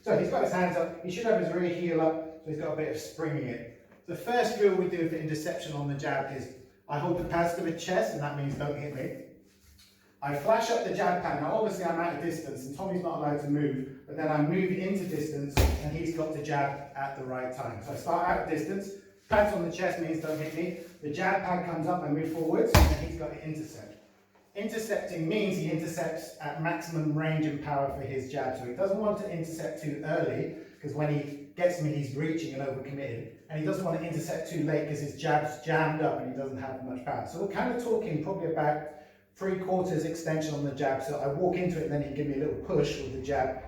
So he's got his hands up, he should have his rear heel up, so he's got a bit of spring in it. The first drill we do for interception on the jab is, I hold the pads to the chest, and that means don't hit me. I flash up the jab pad. Now obviously I'm out of distance and Tommy's not allowed to move, but then I move into distance and he's got to jab at the right time. So I start out of distance, pads on the chest means don't hit me. The jab pad comes up, I move forwards, and he's got to intercept. Intercepting means he intercepts at maximum range and power for his jab. So he doesn't want to intercept too early, because when he gets me he's reaching and overcommitted. And he doesn't want to intercept too late because his jab's jammed up and he doesn't have much power. So we're kind of talking probably about 3/4 extension on the jab. So I walk into it and then he give me a little push with the jab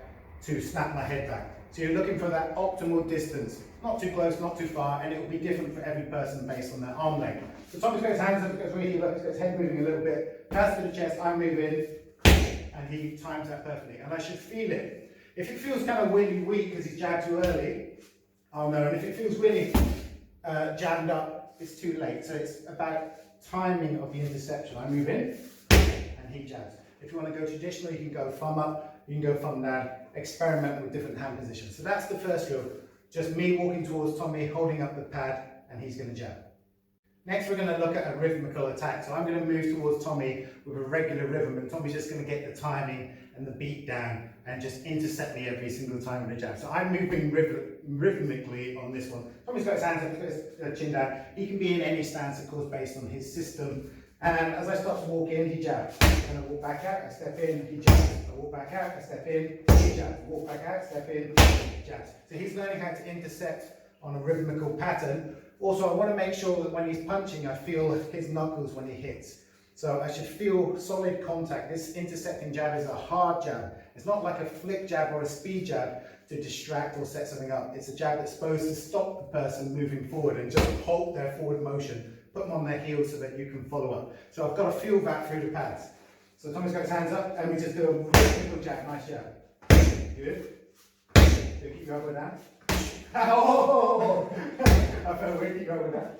to snap my head back. So you're looking for that optimal distance. Not too close, not too far, and it will be different for every person based on their arm length. So Tommy's got his hands up, he's got his rear heel up, he's got his head moving a little bit, pass to the chest, I move in, and he times that perfectly. And I should feel it. If it feels kind of really weak because he's jabbed too early, I'll know. And if it feels really jammed up, it's too late. So it's about timing of the interception. I move in, and he jabs. If you want to go traditional, you can go thumb up, you can go thumb down, experiment with different hand positions. So that's the first drill. Just me walking towards Tommy, holding up the pad, and he's going to jab. Next, we're going to look at a rhythmical attack. So I'm going to move towards Tommy with a regular rhythm, and Tommy's just going to get the timing and the beat down and just intercept me every single time with a jab. So I'm moving rhythmically on this one. Tommy's got his hands up, he's got his chin down. He can be in any stance, of course, based on his system. And as I start to walk in, he jabs. And I walk back out, I step in, he jabs. I walk back out, I step in, he jabs. I walk back out, step in, he jabs. So he's learning how to intercept on a rhythmical pattern. Also, I want to make sure that when he's punching, I feel his knuckles when he hits. So I should feel solid contact. This intercepting jab is a hard jab. It's not like a flick jab or a speed jab to distract or set something up. It's a jab that's supposed to stop the person moving forward and just halt their forward motion. Put them on their heels so that you can follow up. So I've got to feel that through the pads. So Tommy's got his hands up and we just do a rhythmical jab. Nice jab. Good. So keep your elbow down. Oh! I felt weird. Keep your elbow down.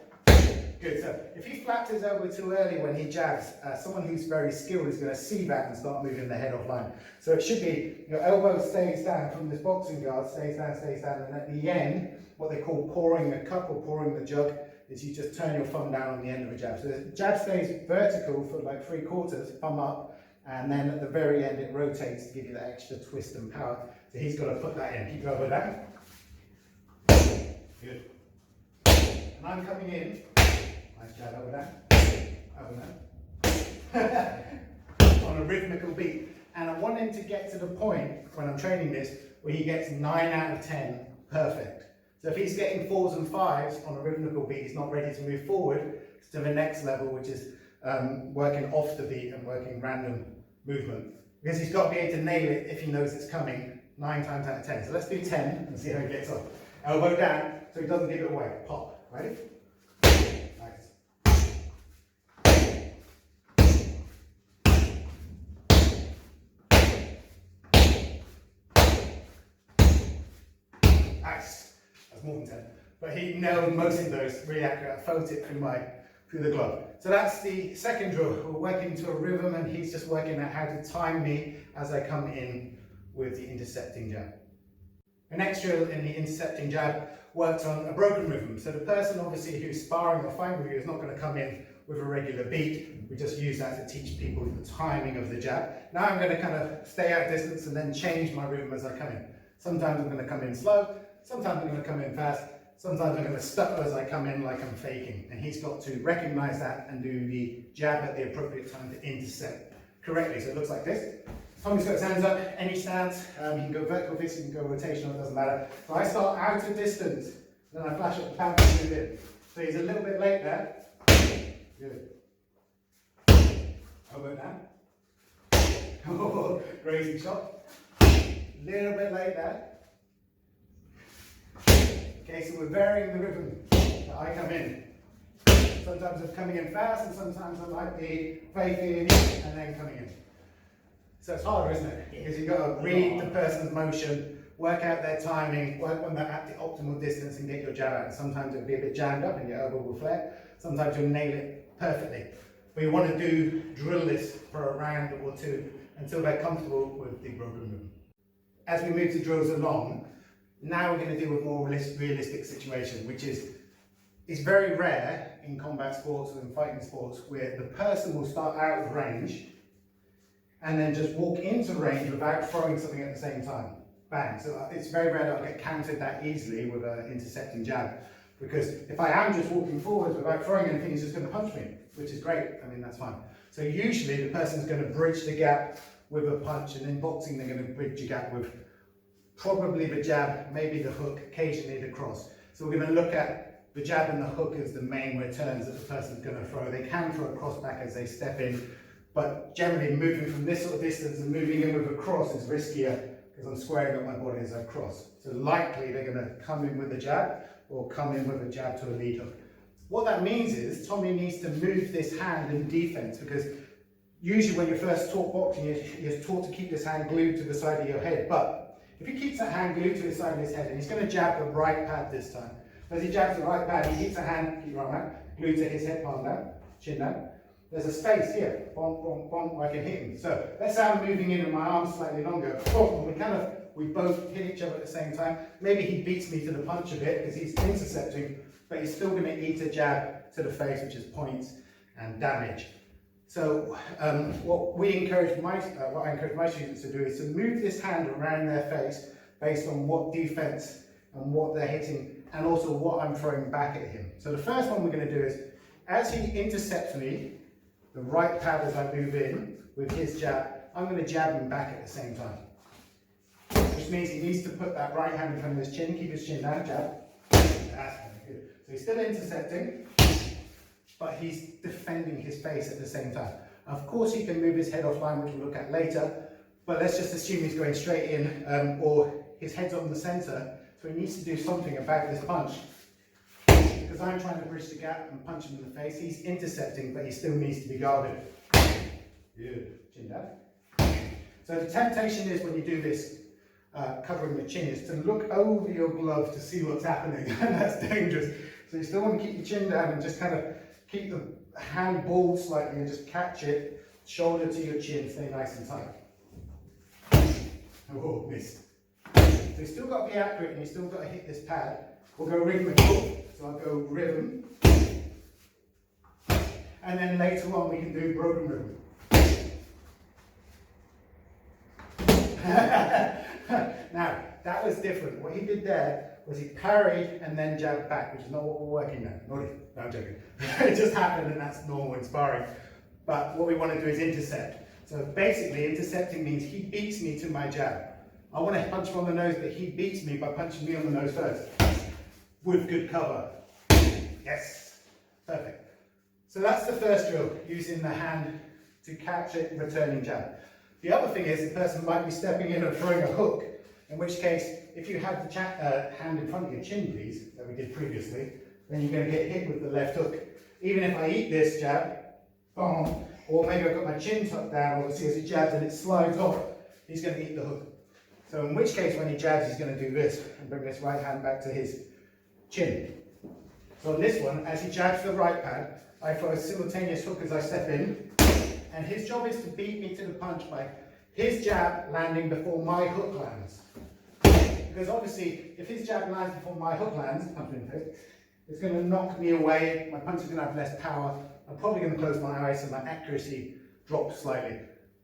Good. So if he flaps his elbow too early when he jabs, someone who's very skilled is going to see that and start moving the head offline. So it should be your elbow stays down from this boxing guard, stays down, and at the end, what they call pouring the cup or pouring the jug, is you just turn your thumb down on the end of a jab. So the jab stays vertical for like 3/4, thumb up, and then at the very end it rotates to give you that extra twist and power. So he's got to put that in. Keep your elbow down. Good. And I'm coming in. Nice jab, elbow down. On a rhythmical beat. And I want him to get to the point, when I'm training this, where he gets 9 out of 10 perfect. So if he's getting 4s and 5s on a rhythmical beat, he's not ready to move forward to the next level, which is working off the beat and working random movement. Because he's got to be able to nail it if he knows it's coming 9 times out of 10. So let's do 10 and see how he gets on. Elbow down so he doesn't give it away. Pop. Ready? Nice. Nice. That's more than 10. But he nailed most of those really accurate. I felt it through the glove. So that's the second drill. We're working to a rhythm and he's just working out how to time me as I come in with the intercepting jab. The next drill in the intercepting jab works on a broken rhythm. So the person obviously who's sparring or fighting with you is not going to come in with a regular beat. We just use that to teach people the timing of the jab. Now I'm going to kind of stay out distance and then change my rhythm as I come in. Sometimes I'm going to come in slow, sometimes I'm going to come in fast, sometimes I'm going to stutter as I come in like I'm faking. And he's got to recognize that and do the jab at the appropriate time to intercept correctly. So it looks like this. Tommy's got his hands up, any stance, you can go vertical fist, you can go rotational, it doesn't matter. So I start out of distance, then I flash up the pad and move in. So he's a little bit late there. Good. Elbow down. Oh, crazy shot. Little bit late there. Okay, so we're varying the rhythm that I come in. Sometimes I'm coming in fast and sometimes I might be faking and then coming in. So it's harder, isn't it? Because you've got to read the person's motion, work out their timing, work when they're at the optimal distance and get your jab out. And sometimes it'll be a bit jammed up and your elbow will flare. Sometimes you'll nail it perfectly. But you want to drill this for a round or two until they're comfortable with the broken rhythm. as we move the drills along, now we're going to deal with more realistic situation, which is it's very rare in combat sports and fighting sports where the person will start out of range and then just walk into range without throwing something at the same time. Bang. So it's very rare that I'll get countered that easily with an intercepting jab, because if I am just walking forwards without throwing anything, he's just going to punch me, which is great. I mean, that's fine. So usually the person's going to bridge the gap with a punch, and in boxing they're going to bridge the gap with probably the jab, maybe the hook, occasionally the cross. So we're going to look at the jab and the hook as the main returns that the person's going to throw. They can throw a cross back as they step in, but generally moving from this sort of distance and moving in with a cross is riskier because I'm squaring up my body as I cross. So likely they're going to come in with a jab or come in with a jab to a lead hook. What that means is Tommy needs to move this hand in defense, because usually when you're first taught boxing, you're taught to keep this hand glued to the side of your head. But if he keeps that hand glued to the side of his head, and he's going to jab the right pad this time. As he jabs the right pad, he keeps the hand, keep your right hand, glued to his head, palm down, chin down. There's a space here, bonk, bonk, bonk, where I can hit him. So let's say I'm moving in and my arm's slightly longer. We both hit each other at the same time. Maybe he beats me to the punch a bit because he's intercepting, but he's still going to eat a jab to the face, which is points and damage. So what I encourage my students to do is to move this hand around their face based on what defense and what they're hitting, and also what I'm throwing back at him. So the first one we're going to do is, as he intercepts me, the right pad as I move in with his jab, I'm going to jab him back at the same time. Which means he needs to put that right hand in front of his chin, keep his chin down, jab. That's very good. So he's still intercepting, but he's defending his face at the same time. Of course he can move his head offline, which we'll look at later, but let's just assume he's going straight in, or his head's on the centre, so he needs to do something about this punch. Because I'm trying to bridge the gap and punch him in the face, he's intercepting, but he still needs to be guarded. Good. Chin down. So the temptation is, when you do this, covering the chin, is to look over your glove to see what's happening, and that's dangerous. So you still want to keep your chin down and just kind of keep the hand balled slightly and just catch it, shoulder to your chin, stay nice and tight. Oh, missed. So you've still got to be accurate and you've still got to hit this pad. We'll go rhythmical, so I'll go rhythm. And then later on we can do broken rhythm. Now, that was different. What he did there was he parried and then jabbed back, which is not what we're working now. No, I'm joking. It just happened, and that's normal in sparring. But what we want to do is intercept. So basically, intercepting means he beats me to my jab. I want to punch him on the nose, but he beats me by punching me on the nose first. With good cover. Yes. Perfect. So that's the first drill, using the hand to catch it, returning jab. The other thing is, the person might be stepping in and throwing a hook, in which case, if you have the hand in front of your chin, please, that we did previously, then you're going to get hit with the left hook. Even if I eat this jab, boom, or maybe I've got my chin tucked down, obviously as he jabs and it slides off, he's going to eat the hook. So in which case, when he jabs, he's going to do this and bring this right hand back to his chin. So on this one, as he jabs the right pad, I throw a simultaneous hook as I step in, and his job is to beat me to the punch by his jab landing before my hook lands. Because obviously, if his jab lands before my hook lands, punch me in the face, it's going to knock me away, my punch is going to have less power, I'm probably going to close my eyes and my accuracy drops slightly.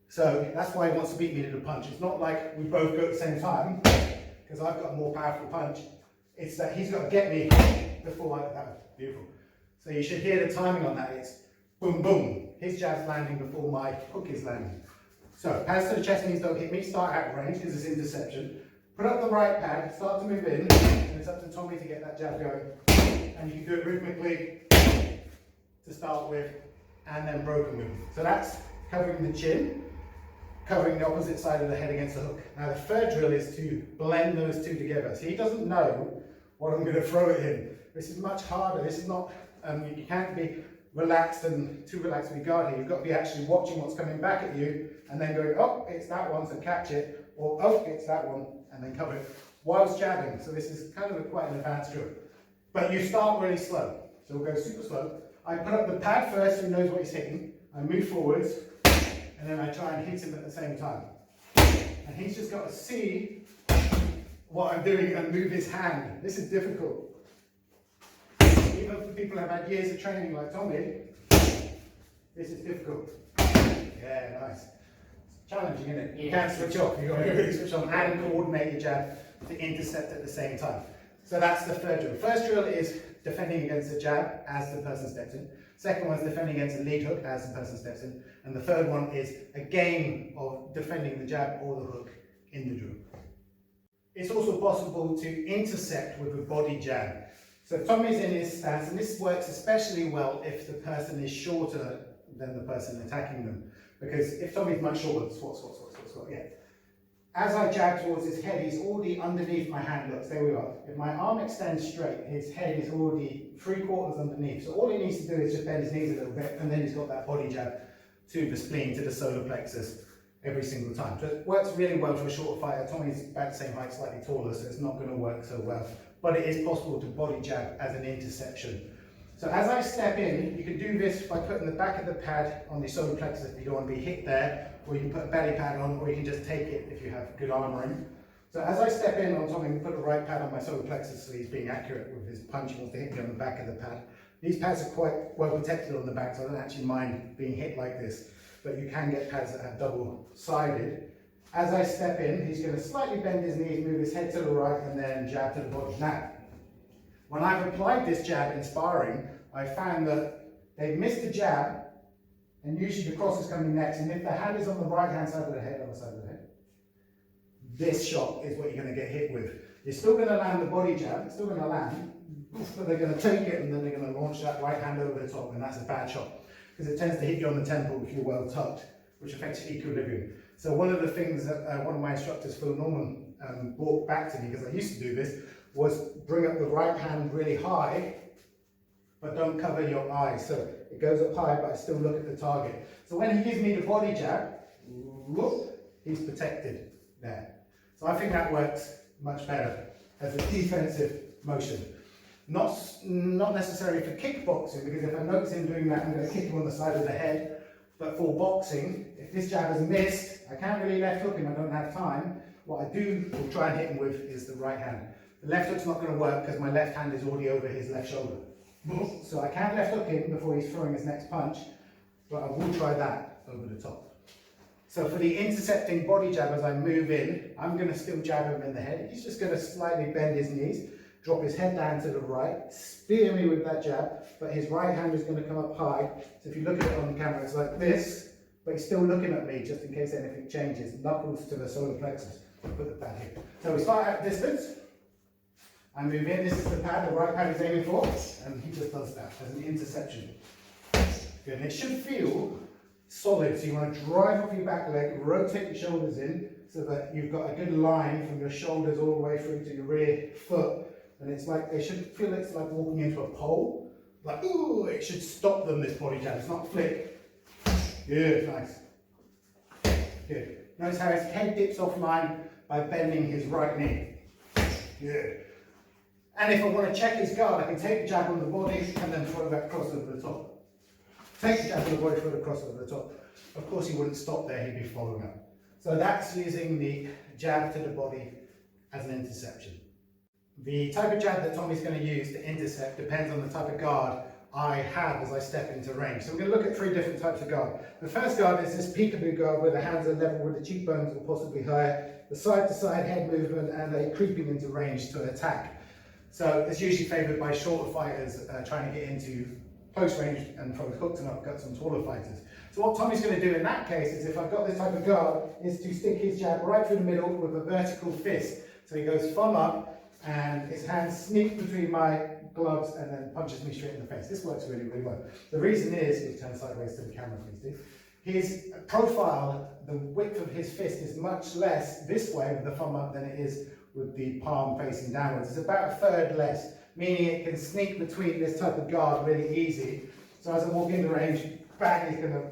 So that's why he wants to beat me to the punch. It's not like we both go at the same time, because I've got a more powerful punch. It's that he's got to get me before I... That was beautiful. So you should hear the timing on that. It's boom, boom. His jab's landing before my hook is landing. So pads to the chest means don't hit me. Start out of range because it's interception. Put up the right pad, start to move in, and it's up to Tommy to get that jab going. And you can do it rhythmically to start with, and then broken with. So that's covering the chin, covering the opposite side of the head against the hook. Now the third drill is to blend those two together. So he doesn't know what I'm going to throw at him. This is much harder. This is not, you can't be relaxed and too relaxed with guard here. You've got to be actually watching what's coming back at you and then going, oh, it's that one, so catch it, or oh, it's that one, and then cover it whilst jabbing. So this is kind of quite an advanced drill. But you start really slow. So we'll go super slow. I put up the pad first so he knows what he's hitting. I move forwards, and then I try and hit him at the same time. And he's just got to see what I'm doing and move his hand. This is difficult. Even for people who have had years of training like Tommy, this is difficult. Yeah, nice. It's challenging, isn't it? You can't switch off. You've got to really switch on and coordinate your jab to intercept at the same time. So that's the third drill. First drill is defending against the jab as the person steps in. Second one is defending against a lead hook as the person steps in. And the third one is a game of defending the jab or the hook in the drill. It's also possible to intercept with a body jab. So Tommy's in his stance, and this works especially well if the person is shorter than the person attacking them. Because if Tommy's much shorter, squat, yeah. As I jab towards his head, he's already underneath my hand. Look, there we are. If my arm extends straight, his head is already 3/4 underneath. So all he needs to do is just bend his knees a little bit, and then he's got that body jab to the spleen, to the solar plexus every single time. So it works really well for a shorter fighter. Tommy's about the same height, slightly taller, so it's not going to work so well. But it is possible to body jab as an interception. So as I step in, you can do this by putting the back of the pad on the solar plexus if you don't want to be hit there, or you can put a belly pad on, or you can just take it if you have good armouring. So as I step in on Tommy, put the right pad on my solar plexus so he's being accurate with his punch. He wants to hit me on the back of the pad. These pads are quite well protected on the back, so I don't actually mind being hit like this. But you can get pads that have double-sided. As I step in, he's going to slightly bend his knees, move his head to the right, and then jab to the body. Now, when I've applied this jab in sparring, I found that they've missed the jab, and usually the cross is coming next, and if the hand is on the right-hand side of the head, other side of the head, this shot is what you're going to get hit with. You're still going to land the body jab, it's still going to land, but they're going to take it, and then they're going to launch that right hand over the top, and that's a bad shot, because it tends to hit you on the temple if you're well tucked, which affects your equilibrium. So one of the things that one of my instructors, Phil Norman, brought back to me, because I used to do this, was bring up the right hand really high, but don't cover your eyes. So it goes up high, but I still look at the target. So when he gives me the body jab, whoop, he's protected there. So I think that works much better as a defensive motion. Not necessarily for kickboxing, because if I notice him doing that, I'm going to kick him on the side of the head. But for boxing, if this jab is missed, I can't really left hook him, I don't have time. What I do will try and hit him with is the right hand. The left hook's not going to work because my left hand is already over his left shoulder. So I can't left hook him before he's throwing his next punch, but I will try that over the top. So for the intercepting body jab as I move in, I'm going to still jab him in the head. He's just going to slightly bend his knees, drop his head down to the right, spear me with that jab, but his right hand is going to come up high. So if you look at it on the camera, it's like this, but he's still looking at me just in case anything changes. Knuckles to the solar plexus. Put the pad here. So we start at distance. I move in, this is the pad, the right pad is aiming for, and he just does that as an interception. Good, and it should feel solid, so you want to drive off your back leg, rotate your shoulders in, so that you've got a good line from your shoulders all the way through to your rear foot, and it's like, they should feel it's like walking into a pole, like, ooh, it should stop them, this body jab, it's not flick. Good, nice. Good. Notice how his head dips offline by bending his right knee. Good. And if I want to check his guard, I can take the jab on the body and then throw that cross over the top. Take the jab on the body, throw the cross over the top. Of course, he wouldn't stop there, he'd be following up. So that's using the jab to the body as an interception. The type of jab that Tommy's going to use to intercept depends on the type of guard I have as I step into range. So we're going to look at 3 different types of guard. The first guard is this peekaboo guard where the hands are level with the cheekbones or possibly higher, the side-to-side head movement, and a creeping into range to attack. So it's usually favoured by shorter fighters trying to get into close range and throw hooks and upcuts on taller fighters. So what Tommy's going to do in that case is, if I've got this type of guard, is to stick his jab right through the middle with a vertical fist. So he goes thumb up and his hands sneak between my gloves and then punches me straight in the face. This works really, really well. The reason is, we'll turn sideways to the camera please do, his profile, the width of his fist is much less this way with the thumb up than it is with the palm facing downwards. It's about 1/3 less, meaning it can sneak between this type of guard really easy. So as I walk into range, bang, he's going to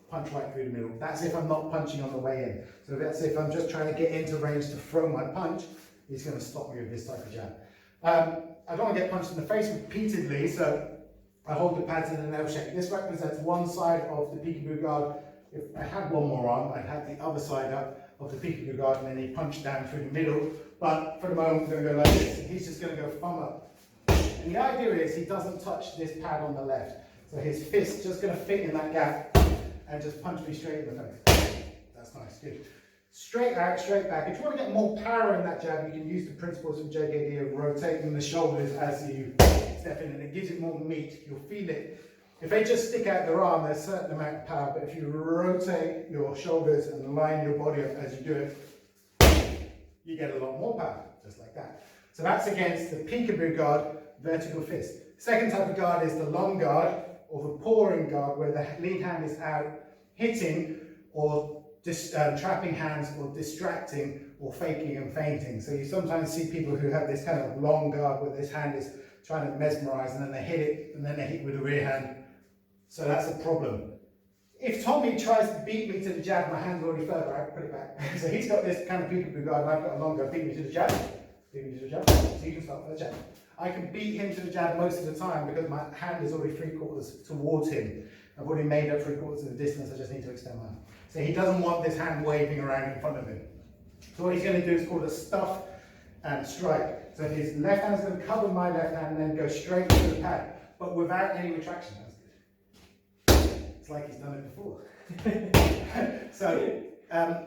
punch right through the middle. That's if I'm not punching on the way in. So that's if I'm just trying to get into range to throw my punch, he's going to stop me with this type of jab. I don't want to get punched in the face repeatedly, so I hold the pads in an L shape. This represents one side of the peekaboo guard. If I had one more arm, I'd have the other side up. of the peekaboo guard, and then he punched down through the middle. But for the moment, we're going to go like this. He's just going to go thumb up. And the idea is he doesn't touch this pad on the left. So his fist's just going to fit in that gap and just punch me straight in the face. That's nice, good. Straight out, straight back. If you want to get more power in that jab, you can use the principles from JKD of rotating the shoulders as you step in, and it gives it more meat. You'll feel it. If they just stick out their arm, there's a certain amount of power, but if you rotate your shoulders and line your body up as you do it, you get a lot more power, just like that. So that's against the peekaboo guard, vertical fist. Second type of guard is the long guard, or the pawing guard, where the lead hand is out hitting or trapping hands, or distracting, or faking and feinting. So you sometimes see people who have this kind of long guard where this hand is trying to mesmerize, and then they hit it, and then they hit with the rear hand. So that's a problem. If Tommy tries to beat me to the jab, my hand's already further out, put it back. So he's got this kind of peekaboo guard, and I've got a long guard, beat me to the jab, beat me to the jab, so you can start with the jab. I can beat him to the jab most of the time because my hand is already 3/4 towards him. I've already made up 3/4 of the distance, I just need to extend my hand. So he doesn't want this hand waving around in front of him. So what he's going to do is called a stuff and strike. So his left hand's going to cover my left hand and then go straight to the pad, but without any retraction. That's good. It's like he's done it before. So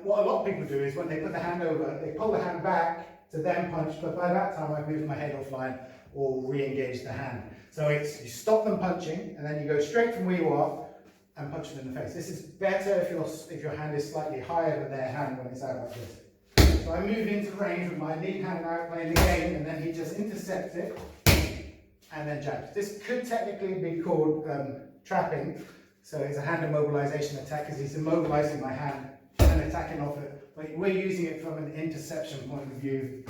what a lot of people do is when they put the hand over, they pull the hand back to then punch, but by that time I've moved my head offline or re-engaged the hand. So it's you stop them punching and then you go straight from where you are and punch them in the face. This is better if your hand is slightly higher than their hand when it's out like this. So I move into range with my lead hand out playing the game, and then he just intercepts it and then jabs. This could technically be called trapping. So it's a hand immobilization attack because he's immobilizing my hand and attacking off it. But we're using it from an interception point of view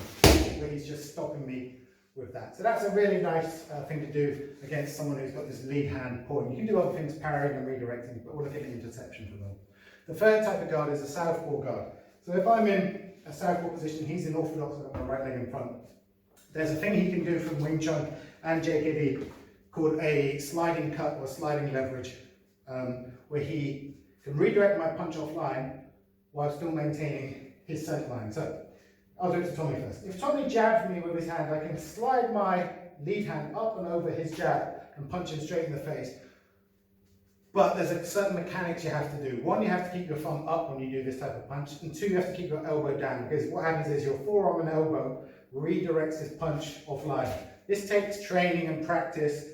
where he's just stopping me with that. So that's a really nice thing to do against someone who's got this lead hand pawing. You can do other things, parrying and redirecting, but we'll look at the interception for them. The third type of guard is a southpaw guard. So if I'm in a southpaw position, he's in orthodox with my right leg in front. There's a thing he can do from Wing Chun and JKD called a sliding cut or sliding leverage, where he can redirect my punch offline while still maintaining his scent line. So I'll do it to Tommy first. If Tommy jabs me with his hand, I can slide my lead hand up and over his jab and punch him straight in the face. But there's a certain mechanics you have to do. One, you have to keep your thumb up when you do this type of punch, and two, you have to keep your elbow down, because what happens is your forearm and elbow redirects this punch offline. This takes training and practice.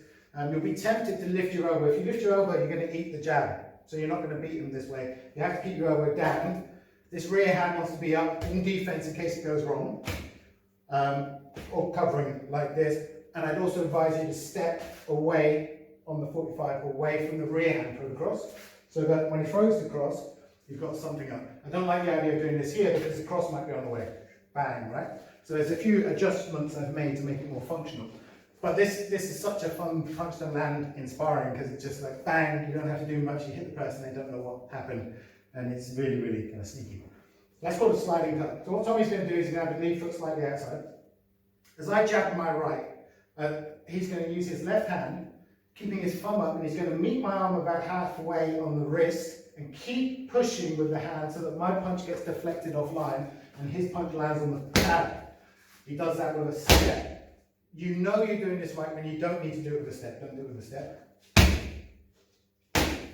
You'll be tempted to lift your elbow. If you lift your elbow, you're going to eat the jab. So you're not going to beat him this way. You have to keep your elbow down. This rear hand wants to be up in defense in case it goes wrong, or covering like this. And I'd also advise you to step away on the 45, away from the rear hand for the cross, so that when he throws the cross, you've got something up. I don't like the idea of doing this here because the cross might be on the way. Bang, right? So there's a few adjustments I've made to make it more functional. But this is such a fun punch to land in sparring because it's just like bang, you don't have to do much, you hit the person, they don't know what happened, and it's really, really kind of sneaky. That's called a sliding cut. So what Tommy's going to do is he's going to have his lead foot slightly outside. As I jab my right, he's going to use his left hand, keeping his thumb up, and he's going to meet my arm about halfway on the wrist and keep pushing with the hand so that my punch gets deflected offline and his punch lands on the pad. He does that with a step. You know you're doing this right when you don't need to do it with a step. Don't do it with a step.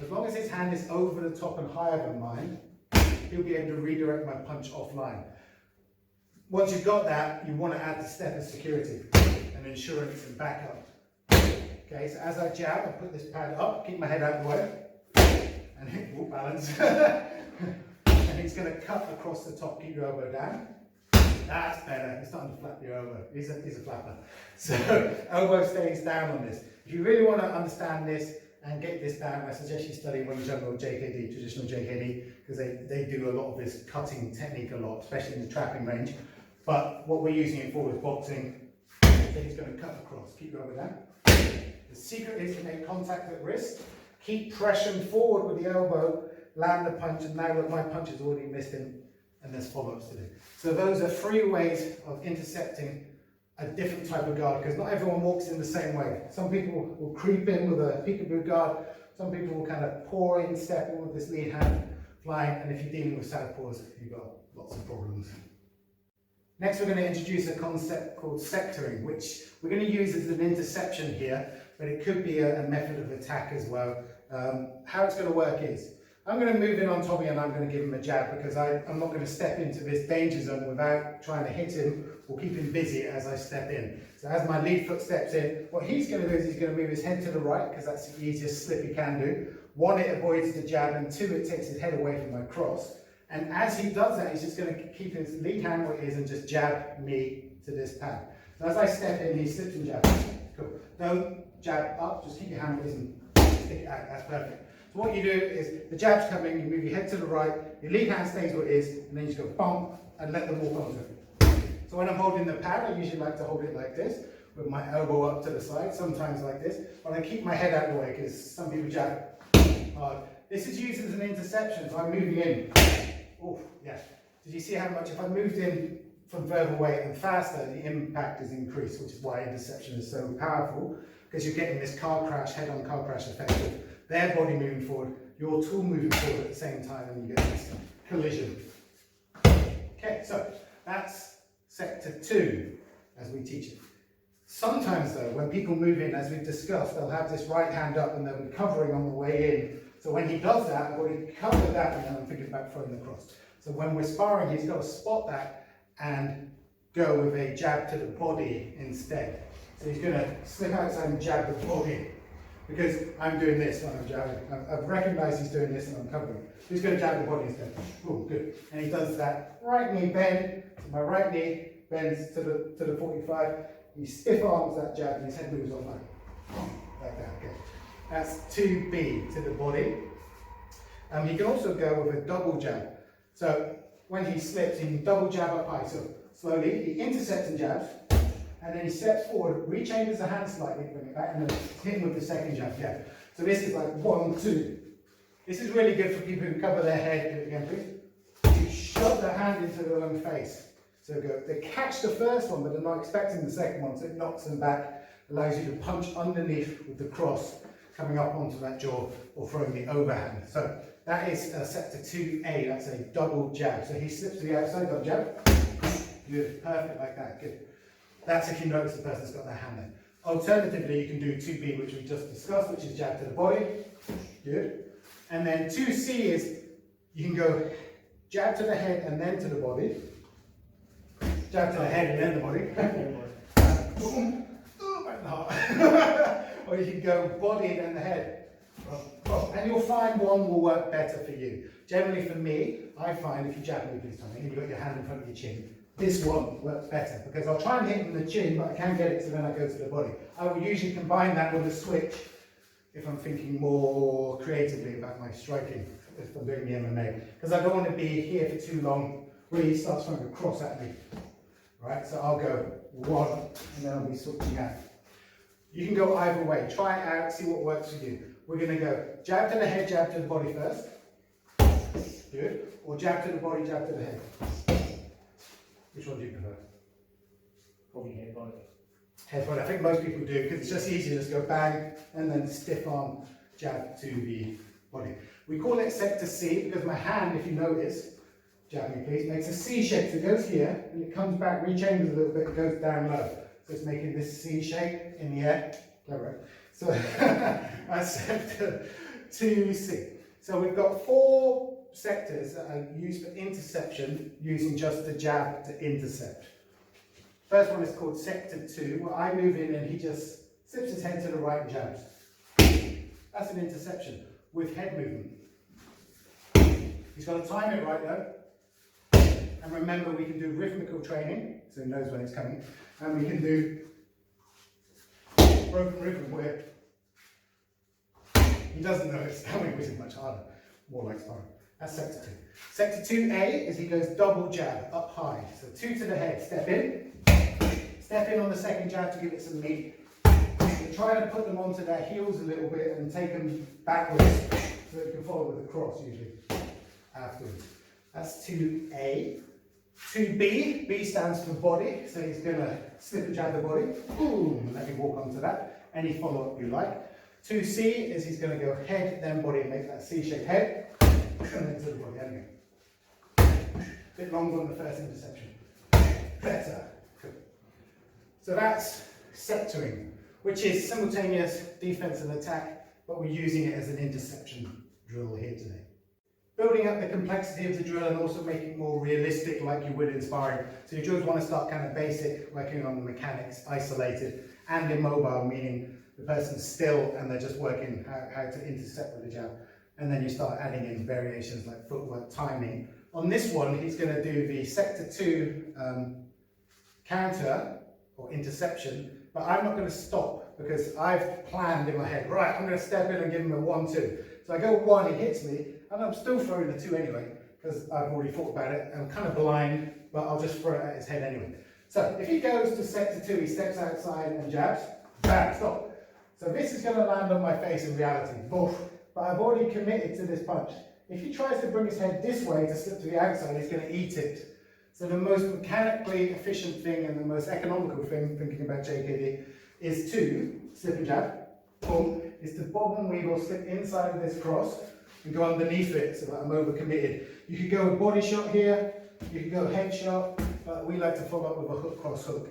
As long as his hand is over the top and higher than mine, he'll be able to redirect my punch offline. Once you've got that, you want to add the step as security and insurance and backup. Okay, so as I jab, I put this pad up, keep my head out of the way, and hit balance. And he's going to cut across the top, keep your elbow down. That's better. He's starting to flap your elbow. He's a flapper. So elbow stays down on this. If you really want to understand this and get this down, I suggest you study Wing Chun or JKD, traditional JKD, because they do a lot of this cutting technique a lot, especially in the trapping range. But what we're using it for is boxing. So he's going to cut across. Keep your elbow down. The secret is to make contact at wrist. Keep pressing forward with the elbow, land the punch, and now that my punch has already missed him, and there's follow-ups to do. So those are 3 ways of intercepting a different type of guard, because not everyone walks in the same way. Some people will creep in with a peekaboo guard, some people will kind of pour in, step in with this lead hand flying, and if you're dealing with southpaws, you've got lots of problems. Next we're going to introduce a concept called sectoring, which we're going to use as an interception here, but it could be a method of attack as well. How it's going to work is, I'm going to move in on Tommy and I'm going to give him a jab because I'm not going to step into this danger zone without trying to hit him or keep him busy as I step in. So as my lead foot steps in, what he's going to do is he's going to move his head to the right because that's the easiest slip he can do. 1, it avoids the jab, and 2, it takes his head away from my cross. And as he does that, he's just going to keep his lead hand where it is and just jab me to this pad. So as I step in, he slips and jabs. Cool. Don't jab up, just keep your hand where it is and stick it out. That's perfect. So what you do is, the jab's coming, you move your head to the right, your lead hand stays where it is, and then you just go bump and let them walk onto it. So when I'm holding the pad, I usually like to hold it like this, with my elbow up to the side, sometimes like this, but I keep my head out of the way because some people jab hard. This is used as an interception, so I'm moving in. Oh, yeah. Did you see how much, if I moved in from further away and faster, the impact is increased, which is why interception is so powerful, because you're getting this car crash, head-on car crash effect of their body moving forward, your tool moving forward at the same time, and you get this collision. Okay, so that's sector 2, as we teach it. Sometimes though, when people move in, as we've discussed, they'll have this right hand up and they'll be covering on the way in. So when he does that, I've already covered that and then I'm thinking about throwing the cross. So when we're sparring, he's got to spot that and go with a jab to the body instead. So he's going to slip outside and jab the body. Because I'm doing this when I'm jabbing. I've recognised he's doing this and I'm covering. So he's going to jab the body instead. Oh, good. And he does that right knee bend. So my right knee bends to the 45. He stiff arms that jab and his head moves on like that. Okay. That's 2B to the body. He can also go with a double jab. So when he slips, he can double jab up high. So slowly, he intercepts and jabs, and then he steps forward, rechanges the hand slightly, bring it back, and then hit him with the second jab. Yeah. So this is like 1, 2. This is really good for people who cover their head. Do it again, please. You shove the hand into their own face. So go. They catch the first one, but they're not expecting the second one, so it knocks them back, allows you to punch underneath with the cross, coming up onto that jaw or throwing the overhand. So that is sector 2A, that's a double jab. So he slips to the outside, double jab. Good, perfect like that, good. That's if you notice the person's got their hand there. Alternatively, you can do 2B, which we just discussed, which is jab to the body. Good. And then 2C is, you can go jab to the head and then to the body. Jab to the head and then the body. Boom. Right in the heart. Or you can go body and then the head. And you'll find one will work better for you. Generally for me, I find if you jab me, please, Tommy, and you've got your hand in front of your chin, this one works better because I'll try and hit in the chin, but I can't get it so then I go to the body. I will usually combine that with a switch if I'm thinking more creatively about my striking, if I'm doing the MMA. Because I don't want to be here for too long where he starts throwing a cross at me. Right, so I'll go 1 and then I'll be switching out. You can go either way. Try it out, see what works for you. We're going to go jab to the head, jab to the body first. Good. Or jab to the body, jab to the head. Which one do you prefer? Probably head body. Head body. I think most people do because it's just easier to just go bang and then stiff arm jab to the body. We call it sector C because my hand, if you notice, jab me please, makes a C shape. So it goes here and it comes back, rechanges a little bit, and goes down low. So it's making this C shape in the air. Clever. So that's sector 2C. So we've got 4 sectors that are used for interception using just the jab to intercept. First one is called sector 2, where I move in and he just slips his head to the right and jabs. That's an interception with head movement. He's got to time it right though. And remember, we can do rhythmical training, so he knows when it's coming. And we can do broken rhythm where he doesn't know it's coming, which is much harder. More like sparring. That's sector 2. Sector 2A is he goes double jab, up high. So 2 to the head, step in. Step in on the second jab to give it some meat. So try to put them onto their heels a little bit and take them backwards so that you can follow with a cross usually afterwards. That's 2A. 2B, B stands for body, so he's going to slip and jab the body. Boom, let me walk onto that. Any follow-up you like. 2C is he's going to go head, then body, and make that C-shaped head. And then to the body, anyway. A bit longer on the first interception. Better. Good. So that's sectoring, which is simultaneous defense and attack, but we're using it as an interception drill here today. Building up the complexity of the drill and also making it more realistic like you would in sparring. So your drills want to start kind of basic, working on the mechanics, isolated, and immobile, meaning the person's still and they're just working how to intercept with the jab. And then you start adding in variations like footwork, timing. On this one, he's going to do the sector 2 counter or interception, but I'm not going to stop because I've planned in my head, right, I'm going to step in and give him a 1-2. So I go 1, he hits me, and I'm still throwing the 2 anyway, because I've already thought about it. I'm kind of blind, but I'll just throw it at his head anyway. So if he goes to sector 2, he steps outside and jabs, bam, stop. So this is going to land on my face in reality, boom. But I've already committed to this punch. If he tries to bring his head this way to slip to the outside, he's going to eat it. So the most mechanically efficient thing and the most economical thing, thinking about JKD, is to slip and jab, boom, is to bob and weave or slip inside of this cross and go underneath it so that I'm overcommitted. You could go a body shot here, you could go head shot, but we like to follow up with a hook, cross hook.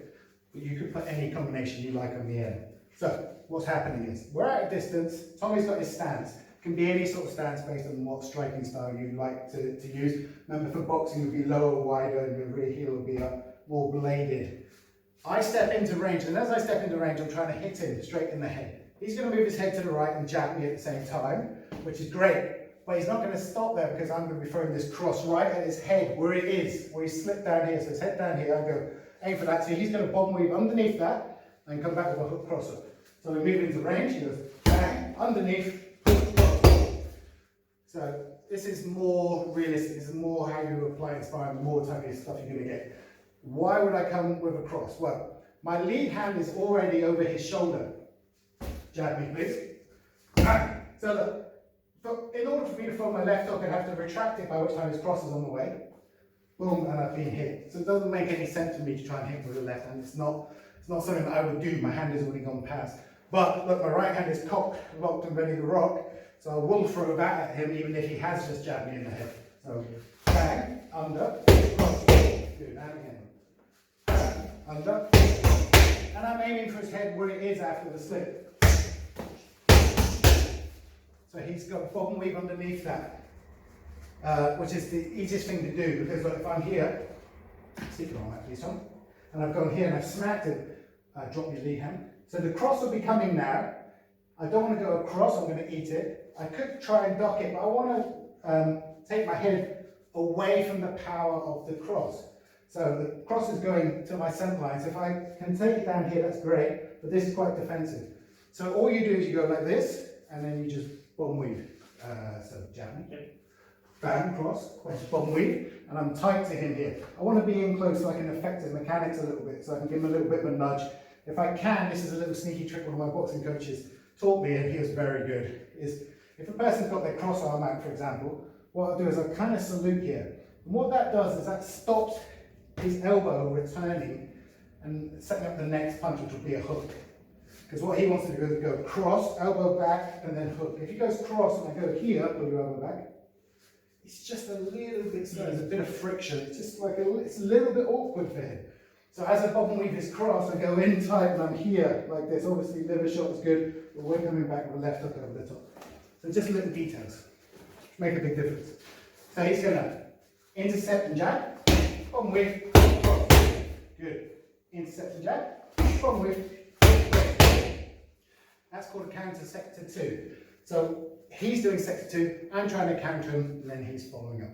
But you could put any combination you like on the end. So what's happening is, we're at a distance, Tommy's got his stance. It can be any sort of stance based on what striking style you'd like to use. Remember, for boxing it would be lower, wider, and the rear heel would be up, more bladed. I step into range, and as I step into range, I'm trying to hit him straight in the head. He's going to move his head to the right and jab me at the same time, which is great. But he's not going to stop there because I'm going to be throwing this cross right at his head, where it is, where he slipped down here. So his head down here, I go aim for that. So he's going to bomb weave underneath that and come back with a hook cross up. So we move into range, he goes bang, underneath, hook cross. So this is more realistic, this is more how you apply in sparring, the more type of stuff you're going to get. Why would I come with a cross? Well, my lead hand is already over his shoulder. Jab me, please. So look, in order for me to throw my left hook, I'd have to retract it, by which time his cross is on the way. Boom, and I've been hit. So it doesn't make any sense for me to try and hit with the left hand. It's not something that I would do. My hand has already gone past. But look, my right hand is cocked, locked, and ready to rock. So I will throw that at him, even if he has just jabbed me in the head. So bang, under, cross. Good, and again. Bang, under. And I'm aiming for his head where it is after the slip. So he's got bob and weave underneath that, which is the easiest thing to do, because look, if I'm here, stick it on that please, Tom, and I've gone here and I've smacked it, drop your lead hand. So the cross will be coming now. I don't want to go across, I'm going to eat it. I could try and duck it, but I want to take my head away from the power of the cross. So the cross is going to my center line, so if I can take it down here, that's great, but this is quite defensive. So all you do is you go like this, and then you just bomb weave. So jab me, bang, cross, bomb weave, and I'm tight to him here. I want to be in close so I can affect his mechanics a little bit, so I can give him a little bit of a nudge. If I can, this is a little sneaky trick one of my boxing coaches taught me, and he was very good, is if a person's got their cross arm out, for example, what I'll do is I'll kind of salute here. And what that does is that stops his elbow returning and setting up the next punch, which will be a hook. Because what he wants to do is go cross, elbow back, and then hook. If he goes cross and I go here, pull your elbow back, it's just a little bit slow, there's a bit of friction. It's just like it's a little bit awkward for him. So as I bob and weave his cross, I go in tight and I'm here like this. Obviously liver shot is good, but we're coming back with a left hook over the top. So just little details, which make a big difference. So he's gonna intercept and jab, bob and weave, cross. Good. Intercept and jab, bob and weave. That's called a counter sector 2. So he's doing sector 2, I'm trying to counter him, and then he's following up.